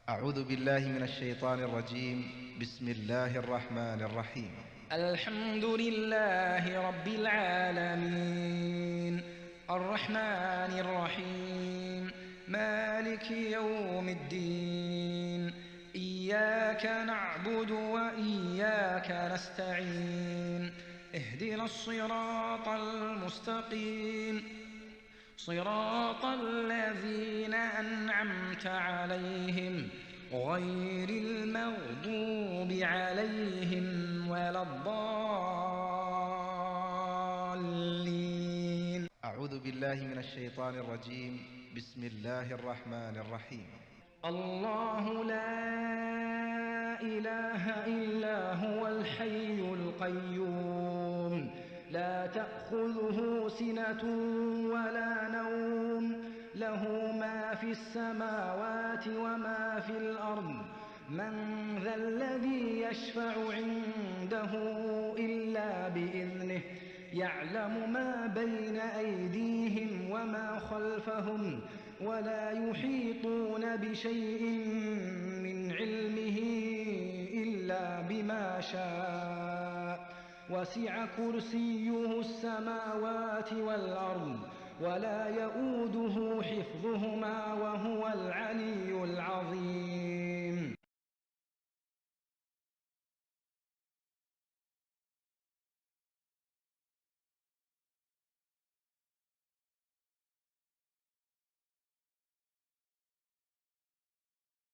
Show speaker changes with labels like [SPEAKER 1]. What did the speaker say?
[SPEAKER 1] أعوذ بالله من الشيطان الرجيم. بسم الله الرحمن الرحيم.
[SPEAKER 2] الحمد لله رب العالمين، الرحمن الرحيم، مالك يوم الدين. إياك نعبد وإياك نستعين. اهدنا الصراط المستقيم، صراط الذين أنعمت عليهم غير المغضوب عليهم ولا الضالين.
[SPEAKER 1] أعوذ بالله من الشيطان الرجيم. بسم الله الرحمن الرحيم.
[SPEAKER 2] الله لا إله إلا هو الحي القيوم، لا تأخذه سنة ولا نوم، له ما في السماوات وما في الأرض. من ذا الذي يشفع عنده إلا بإذنه، يعلم ما بين أيديهم وما خلفهم، ولا يحيطون بشيء من علمه إلا بما شاء. وسع كرسيه السماوات والأرض، ولا يؤوده حفظهما وهو العلي